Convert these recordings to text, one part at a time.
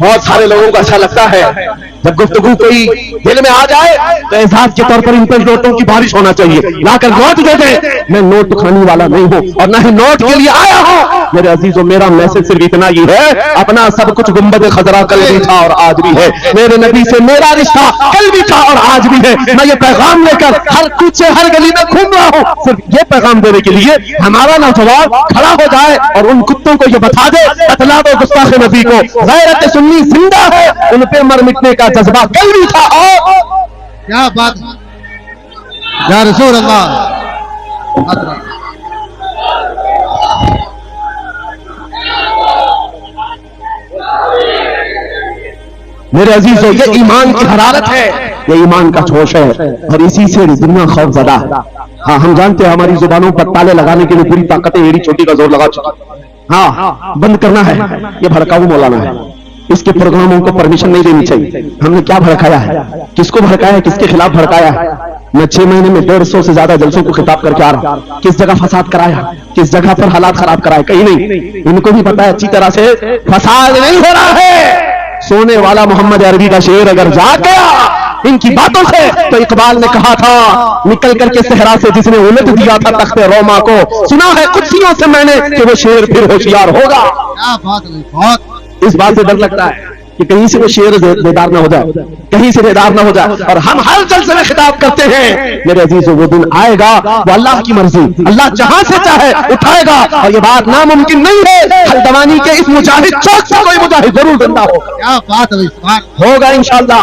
بہت سارے لوگوں کو اچھا لگتا ہے جب گفتگو کوئی دل میں آ جائے تو اعزاز کے طور پر ان پر نوٹوں کی بارش ہونا چاہیے، لا کر نوٹ دے دیں۔ میں نوٹ کھانے والا نہیں ہوں اور نہ ہی نوٹ کے لیے آیا ہوں میرے عزیزوں۔ میرا میسج صرف اتنا ہی ہے، اپنا سب کچھ گنبد خضرا کل بھی تھا اور آج بھی ہے، میرے نبی سے میرا رشتہ کل بھی تھا اور آج بھی ہے۔ میں یہ پیغام لے کر ہر کوچے ہر گلی میں گھوم رہا ہوں، صرف یہ پیغام دینے کے لیے ہمارا نوجوان کھڑا ہو جائے اور ان کتوں کو یہ بتا دے، بتلا دو گستاخ نبی کو غیرت سنی زندہ ہے، ان پہ مر مٹنے کا جذبہ کل بھی تھا اور کیا بات یا رسول اللہ۔ میرے عزیزوں یہ ایمان کی حرارت ہے، یہ ایمان کا جوش ہے اور اسی سے دنیا خوف زدہ ہے۔ ہاں ہم جانتے ہیں ہماری زبانوں پر تالے لگانے کے لیے پوری طاقتیں ایڑی چوٹی کا زور لگا چکی، ہاں بند کرنا ہے، یہ بھڑکاؤ مولانا ہے، اس کے پروگراموں کو پرمیشن نہیں دینی چاہیے۔ ہم نے کیا بھڑکایا ہے، کس کو بھڑکایا ہے، کس کے خلاف بھڑکایا ہے؟ میں 6 مہینے میں 150 سے زیادہ جلسوں کو خطاب کر کے آ رہا ہوں، کس جگہ فساد کرایا، کس جگہ پر حالات خراب کرائے، کہیں نہیں۔ ان کو بھی پتا ہے اچھی طرح سے فساد نہیں ہو رہا ہے۔ سونے والا محمد عربی کا شعر اگر جاگ گیا ان کی باتوں سے تو اقبال نے کہا تھا نکل کر کے صحرا سے جس نے الٹ دیا تھا تخت روما کو، سنا ہے قدسیوں سے میں نے کہ وہ شعر پھر ہوشیار ہوگا۔ کیا بات ہے، بہت اس بات سے ڈر لگتا ہے کہ کہیں سے وہ شعر بیدار نہ ہو جائے، کہیں سے بیدار نہ ہو جائے، اور ہم ہر جلسے میں خطاب کرتے ہیں میرے عزیزوں وہ دن آئے گا، وہ اللہ کی مرضی، اللہ جہاں سے چاہے اٹھائے گا، اور یہ بات ناممکن نہیں ہے۔ حلدوانی کے اس مجاہد چوک سے کوئی مجاہد ضرور زندہ ہوگا، کیا بات ہے، ہوگا انشاءاللہ۔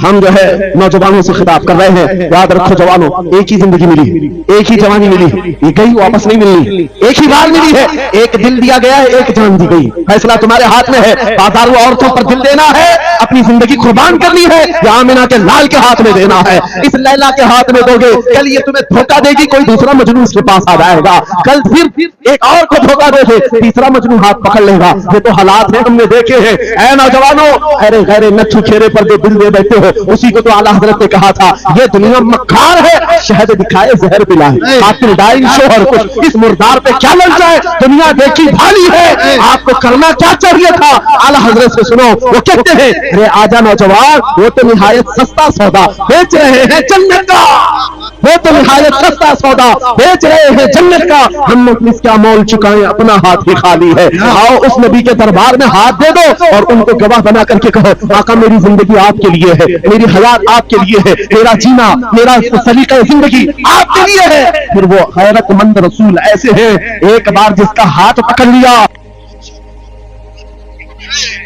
ہم جو ہے نوجوانوں سے خطاب کر رہے ہیں، یاد رکھو جوانوں، ایک ہی زندگی ملی، ایک ہی جوانی ملی، یہ کہیں واپس نہیں ملنی، ایک ہی بار ملی ہے، ایک دل دیا گیا ہے، ایک جان دی گئی، فیصلہ تمہارے ہاتھ میں ہے۔ بازاروں عورتوں پر دل دینا ہے، اپنی زندگی قربان کرنی ہے، یا آمنہ کے لال کے ہاتھ میں دینا ہے، اس لیلا کے ہاتھ میں دو گے، کل یہ تمہیں دھوکہ دے گی، کوئی دوسرا مجنون اس کے پاس آ جائے گا، کل پھر ایک اور کو دھوکہ دے گے، تیسرا مجنون ہاتھ پکڑ لے گا۔ یہ تو حالات ہیں، ہم نے دیکھے ہیں۔ اے نوجوانوں، ارے غیر نچھو کھیرے پر جو دل دے بیٹھے ہو، اسی کو تو اعلیٰ حضرت نے کہا تھا یہ دنیا مکار ہے، شہد دکھائے زہر پلائے، قاتل ڈائن شوہر کچھ، اس مردار پہ کیا لگ جائے، دنیا دیکھی بھالی ہے، آپ کو کرنا کیا چاہیے تھا؟ اعلیٰ حضرت سے سنو، وہ کہتے ہیں ارے آجا نوجوان، وہ تو نہایت سستا سودا بیچ رہے ہیں جنت کا، وہ تو نہایت سستا سودا بیچ رہے ہیں جنت کا، ہم اس کا مول چکائیں، اپنا ہاتھ ہی خالی ہے۔ آؤ اس نبی کے دربار میں ہاتھ دے دو اور ان کو گواہ بنا کر کے کہو آقا میری زندگی آپ کے لیے ہے، میری حیات آپ کے لیے ہے، میرا جینا، میرا سلیقہ زندگی آپ کے لیے ہے۔ پھر وہ غیرت مند رسول ایسے ہیں، ایک بار جس کا ہاتھ پکڑ لیا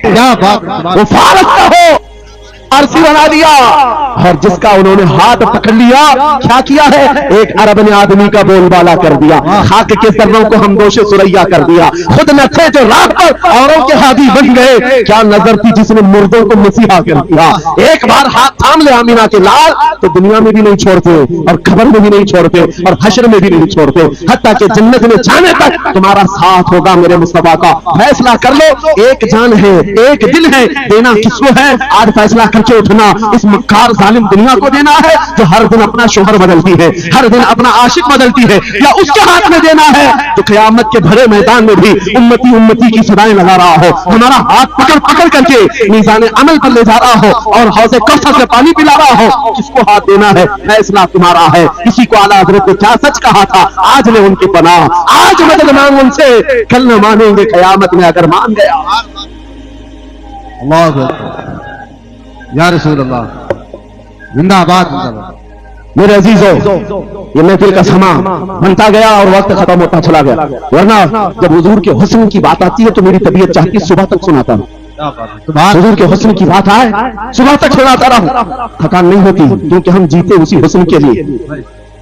کیا بات، وہ فارس کا ہو فارسی بنا دیا، اور جس کا انہوں نے ہاتھ پکڑ لیا کیا کیا ہے، ایک عرب نے آدمی کا بول بالا کر دیا، خاک کے ذروں کو ہمدوش سریا کر دیا، خود نہ تھے جو راہ پر اوروں کے ہادی بن گئے، کیا نظر تھی جس نے مردوں کو مسیحا کر دیا۔ ایک بار ہاتھ تھام لے آمینہ کے لال تو دنیا میں بھی نہیں چھوڑتے اور قبر میں بھی نہیں چھوڑتے اور حشر میں بھی نہیں چھوڑتے، حتیٰ کہ جنت میں جانے تک تمہارا ساتھ ہوگا میرے مصطفیٰ کا۔ فیصلہ کر لو، ایک جان ہے، ایک دل ہے، دینا کس کو ہے؟ آج فیصلہ کر کے اٹھنا، اس مکار ظالم دنیا کو دینا ہے جو ہر دن اپنا شوہر بدلتی ہے، ہر دن اپنا عاشق بدلتی ہے، یا اس کے ہاتھ میں دینا ہے جو قیامت کے بھرے میدان میں بھی امتی امتی کی صدائیں لگا رہا ہو، ہمارا ہاتھ پکڑ پکڑ کر کے میزان عمل پر لے جا رہا ہو اور حوض کوثر سے پانی پلا رہا ہو، کس کو ہاتھ دینا ہے؟ فیصلہ تمہارا ہے۔ اسی کو اعلیٰ حضرت نے کیا سچ کہا تھا، آج لے ان کی پناہ، آج مدد مانگ ان سے، کل نہ مانیں گے قیامت میں اگر مان گیا۔ اللہ اکبر یا رسول اللہ، زندہ آباد، زندہ آباد۔ میرے عزیزوں، یہ محفل کا سما بنتا گیا اور وقت ختم ہوتا چلا گیا، ورنہ جب حضور کے حسن کی بات آتی ہے تو میری طبیعت چاہتی ہے صبح تک سناتا ہوں، حضور کے حسن کی بات آئے صبح تک سناتا رہوں، تھکان نہیں ہوتی، کیونکہ ہم جیتے اسی حسن کے لیے،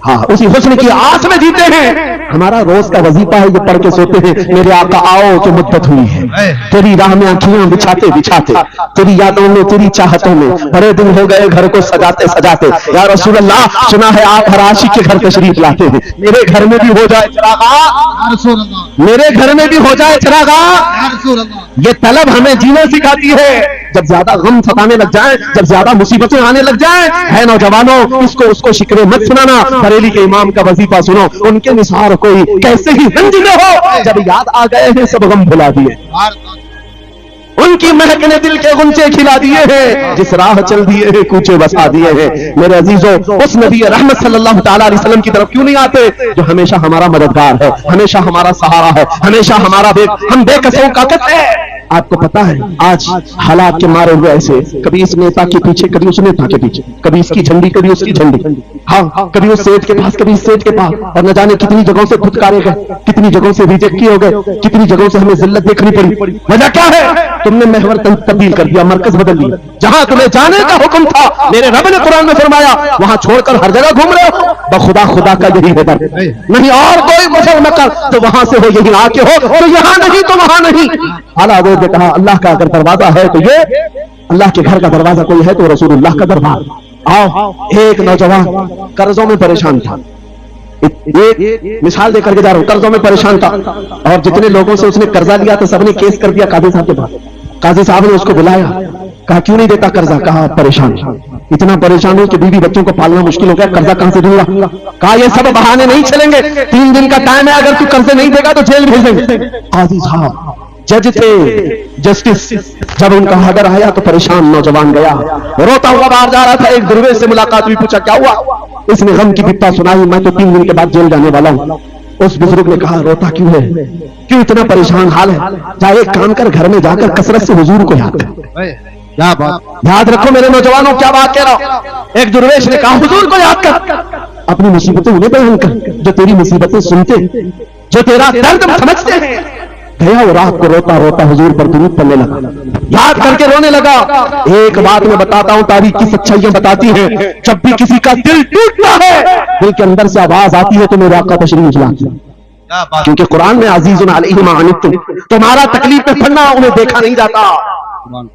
ہاں اسی حسن کی آس میں جیتے ہیں۔ ہمارا روز کا وظیفہ ہے یہ پڑھ کے سوتے ہیں میرے آقا آؤ کہ مدت ہوئی ہے، تیری راہ میں آنکھیاں بچھاتے بچھاتے، تیری یادوں میں تیری چاہتوں میں بڑے دن ہو گئے گھر کو سجاتے سجاتے، یا رسول اللہ سنا ہے آپ ہر عاشق کے گھر تشریف لاتے ہیں، میرے گھر میں بھی ہو جائے چراغا، یا رسول اللہ، میرے گھر میں بھی ہو جائے چراغا۔ یا رسول اللہ، یہ طلب ہمیں جینا سکھاتی ہے، جب زیادہ غم ستانے لگ جائیں، جب زیادہ مصیبتیں آنے لگ جائیں، ہے نوجوانوں اس کو شکر مت سنانا، بریلی کے امام کا وظیفہ سنو، ان کے نثار کوئی کیسے ہی رنج میں ہو، جب یاد آ گئے ہیں سب غم بھلا دیے، ان کی مہک نے دل کے غنچے کھلا دیے ہیں، جس راہ چل دیے ہیں کوچے بسا دیے ہیں۔ میرے عزیزوں، اس نبی رحمت صلی اللہ تعالی علیہ وسلم کی طرف کیوں نہیں آتے جو ہمیشہ ہمارا مددگار ہے، ہمیشہ ہمارا سہارا ہے، ہمیشہ ہمارا ہم بے کسوں کا کس ہے۔ آپ کو پتا ہے آج حالات کے مارے ہوئے ایسے، کبھی اس نیتا کے پیچھے، کبھی اس نیتا کے پیچھے، کبھی اس کی جھنڈی، کبھی اس کی جھنڈی، ہاں کبھی اس سیٹ کے پاس، کبھی اس سیٹ کے پاس، اور نہ جانے کتنی جگہوں سے دھتکارے گئے، کتنی جگہوں سے ریجیکٹ کیے ہو گئے، کتنی جگہوں سے ہمیں ذلت دیکھنی پڑی۔ وجہ کیا ہے؟ تم نے محور تبدیل کر دیا، مرکز بدل لیا۔ جہاں تمہیں جانے کا حکم تھا، میرے رب نے قرآن میں فرمایا، وہاں چھوڑ کر ہر جگہ گھوم رہے ہو۔ بخدا خدا کا یہی ہے در، نہیں اور کوئی مشر نہ کر، تو وہاں سے ہو یہی آ کے ہو، اور یہاں نہیں تو وہاں نہیں۔ اعلیٰ حضرت نے کہا اللہ کا اگر دروازہ ہے تو یہ، اللہ کے گھر کا دروازہ کوئی ہے تو رسول اللہ کا دربار۔ آؤ، ایک نوجوان قرضوں میں پریشان تھا، ایک مثال دے کر کے جا رہا ہوں، قرضوں میں پریشان تھا، اور جتنے لوگوں سے اس نے قرضہ لیا تو سب نے کیس کر دیا قاضی صاحب کے پاس۔ قاضی صاحب نے اس کو بلایا، کہا کیوں نہیں دیتا قرضہ؟ کہا پریشان، اتنا پریشان ہو کہ بیوی بچوں کو پالنا مشکل ہو گیا، قرضہ کہاں سے دوں گا؟ کہا یہ سب بہانے نہیں چلیں گے، 3 دن کا ٹائم ہے، اگر تو قرضے نہیں دے گا تو جیل بھیج دیں گے۔ قاضی صاحب جج تھے، جسٹس، جب ان کا حضر آیا تو پریشان نوجوان گیا، روتا ہوا باہر جا رہا تھا۔ ایک درویش سے ملاقات ہوئی، پوچھا کیا ہوا؟ اس نے غم کی بپا سنائی، میں تو 3 دن کے بعد جیل جانے والا ہوں۔ اس بزرگ نے کہا روتا کیوں ہے، کیوں اتنا پریشان حال ہے؟ جا ایک کام کر، گھر میں جا کر کثرت سے حضور کو یاد کر۔ یاد رکھو میرے نوجوانوں، کیا بات کہہ رہا ہوں۔ ایک درویش نے کہا حضور کو یاد کر، اپنی مصیبتیں انہیں بیان کر جو تیری مصیبتیں سنتے، جو تیرا درد سمجھتے ہیں۔ گیا وہ رات کو روتا روتا حضور پر درود پڑھنے لگا، یاد کر کے رونے لگا۔ ایک بات میں بتاتا ہوں، تاریخ کی سچائیاں بتاتی ہیں، جب بھی کسی کا دل ٹوٹتا ہے، دل کے اندر سے آواز آتی ہے تو میرے آقا تشریف لاتے ہیں، کیونکہ قرآن میں عزیز علیہ ما عنتم، تمہارا تکلیف میں پڑنا انہیں دیکھا نہیں جاتا۔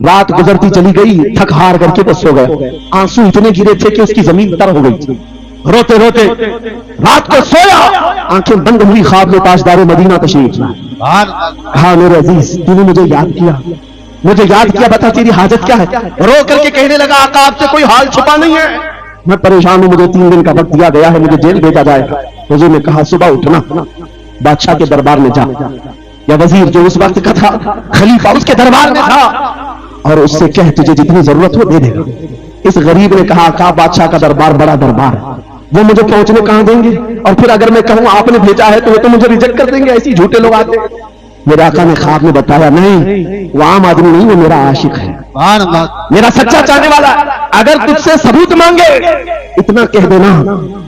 رات گزرتی چلی گئی، تھک ہار کر کے بس سو گئے، آنسو اتنے گرے تھے کہ اس کی زمین تر ہو گئی تھی۔ روتے روتے رات کو سویا، آنکھیں بند ہوئی، خواب میں تاجدار مدینہ تشریف لائے۔ ہاں میرے عزیز، تو نے مجھے یاد کیا، مجھے یاد کیا، بتا تیری حاجت کیا ہے؟ رو کر کے کہنے لگا آقا آپ سے کوئی حال چھپا نہیں ہے، میں پریشان ہوں، مجھے 3 دن کا وقت دیا گیا ہے، مجھے جیل بھیجا جائے گا۔ حضور نے کہا صبح اٹھنا، بادشاہ کے دربار میں جا، یا وزیر جو اس وقت کا تھا، خلیفہ اس کے دربار میں تھا، اور اس سے کہہ تجھے جتنی ضرورت ہو دے دے گا۔ اس غریب نے کہا آقا بادشاہ کا دربار بڑا دربار ہے، وہ مجھے پہنچنے کہاں دیں گے، اور پھر اگر میں کہوں آپ نے بھیجا ہے تو وہ تو مجھے ریجیکٹ کر دیں گے، ایسی جھوٹے لوگ آتے ہیں۔ میرے آقا نے خواب میں بتایا نہیں، وہ عام آدمی نہیں، وہ میرا عاشق ہے، میرا سچا چاہنے والا ہے، اگر تجھ سے ثبوت مانگے اتنا کہہ دینا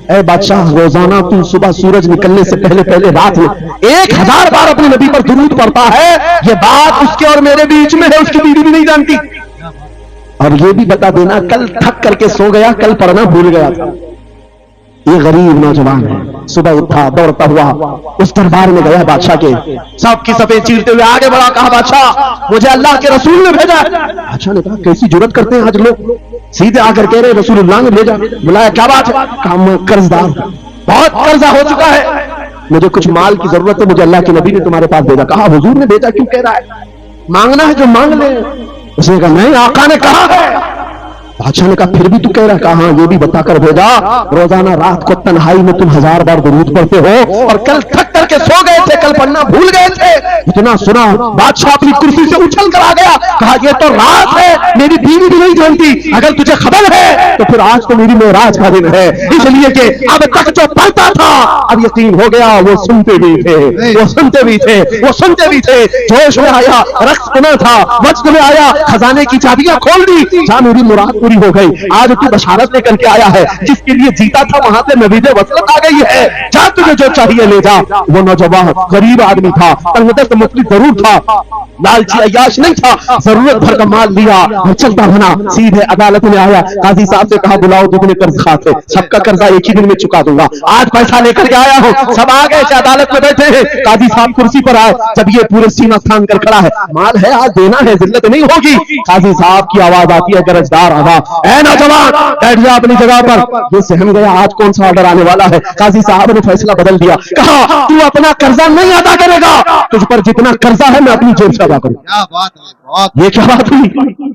اے بادشاہ روزانہ تو صبح سورج نکلنے سے پہلے پہلے رات میں 1000 بار اپنے نبی پر درود پڑھتا ہے، یہ بات اس کے اور میرے بیچ میں ہے، اس کی بیوی بھی نہیں جانتی۔ اور یہ بھی بتا دینا کل تھک کر کے سو گیا، کل پڑھنا بھول گیا تھا۔ یہ غریب نوجوان ہے، صبح اٹھا دوڑتا ہوا اس دربار میں گیا، بادشاہ کے سب کی صفیں چیرتے ہوئے آگے بڑھا، کہا بادشاہ مجھے اللہ کے رسول نے بھیجا ہے۔ بادشاہ نے کہا کیسی جرات کرتے ہیں آج لوگ، سیدھے آ کر کہہ رہے رسول اللہ نے بھیجا۔ بلایا کیا بات ہے؟ کہا میں قرض دار، بہت قرضہ ہو چکا ہے، مجھے کچھ مال کی ضرورت ہے، مجھے اللہ کے نبی نے تمہارے پاس بھیجا۔ کہا حضور نے بھیجا کیوں کہہ رہا ہے، مانگنا ہے جو مانگ لے۔ اس نے کہا نہیں آقا نے کہا ہے۔ بادشاہ نے کہا پھر بھی تو کہہ رہا، کہا ہاں یہ بھی بتا کر بھیجا روزانہ رات کو تنہائی میں تم 1000 بار درود پڑھتے ہو، اور کل تھک کر کے سو گئے تھے، کل پڑھنا بھول گئے تھے۔ اتنا سنا بادشاہ اپنی کرسی سے اچھل کر آ گیا، کہا یہ تو رات ہے، میری بیوی بھی نہیں جانتی، اگر تجھے خبر ہے تو پھر آج تو میری معراج کا دن ہے، اس لیے کہ اب تک جو پڑھتا تھا اب یقین ہو گیا، وہ سنتے بھی تھے، وہ سنتے بھی تھے، وہ سنتے بھی تھے۔ جوش میں آیا، رقص بنا تھا، وجد میں آیا، خزانے کی چابیاں کھول دی، جا میری مراد پوری ہو گئی۔ آج تو بشارت لے کر کے آیا ہے، جس کے لیے جیتا تھا وہاں سے نوید وصلت آ گئی ہے، جا تجھے جو چاہیے لے جا۔ وہ نوجوان غریب آدمی تھا، تنگ دست مفلس ضرور تھا، لالچی عیاش نہیں تھا، ضرورت بھر کا مال لیا اور چلتا بنا، سیدھے عدالت میں آیا، قاضی صاحب سے کہا بلاؤ جتنے قرض خواہ تھے سب کا قرضہ ایک ہی دن میں چکا دوں گا، آج پیسہ لے کر کے آیا ہوں۔ سب آ گئے عدالت میں بیٹھے ہیں، قاضی صاحب کرسی پر آئے، جب یہ پورے سینہ تھان کر کھڑا ہے، مال ہے آج دینا ہے، ذلت نہیں ہوگی۔ قاضی صاحب کی آواز آتی ہے، گرجدار آواز، کہا اے نوجوان بیٹھ جا اپنی جگہ پر. یہ سہم گیا آج کون سا آرڈر آنے والا ہے. قاضی صاحب نے فیصلہ بدل دیا, کہا تو اپنا قرضہ نہیں ادا کرے گا, تجھ پر جتنا قرضہ ہے میں اپنی جیب سے ادا کروں. کیا بات ہے, یہ کیا بات ہوئی,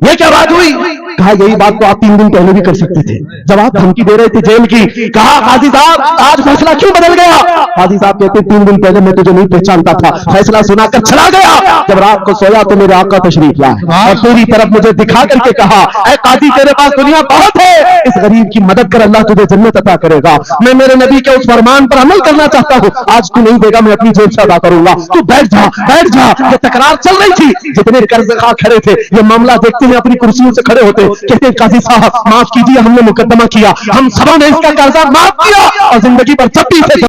یہ کیا بات ہوئی. کہا یہی بات تو آپ 3 دن پہلے بھی کر سکتے تھے, جب آپ دھمکی دے رہے تھے جیل کی. کہا قاضی صاحب آج فیصلہ کیوں بدل گیا. قاضی صاحب کہتے 3 دن پہلے میں تجھے نہیں پہچانتا تھا, فیصلہ سنا کر چلا گیا, جب رات کو سویا تو میرے آقا تشریف لائے اور تیری طرف مجھے دکھا کر کے کہا اے قاضی تیرے پاس دنیا بہت ہے, اس غریب کی مدد کر اللہ تجھے جنت عطا کرے گا. میں میرے نبی کے اس فرمان پر عمل کرنا چاہتا ہوں, آج تو نہیں دے گا میں اپنی جیب سے ادا کروں گا, تو بیٹھ جا بیٹھ جا. یہ تکرار چل رہی تھی, جتنے قرض خواہ کھڑے تھے یہ معاملہ دیکھتے ہیں اپنی کرسیوں سے کھڑے ہوتے, کہتے قاضی صاحب معاف کیجیے ہم نے مقدمہ کیا, ہم سبوں نے اس کا قرضہ معاف کیا اور زندگی پر جب بھی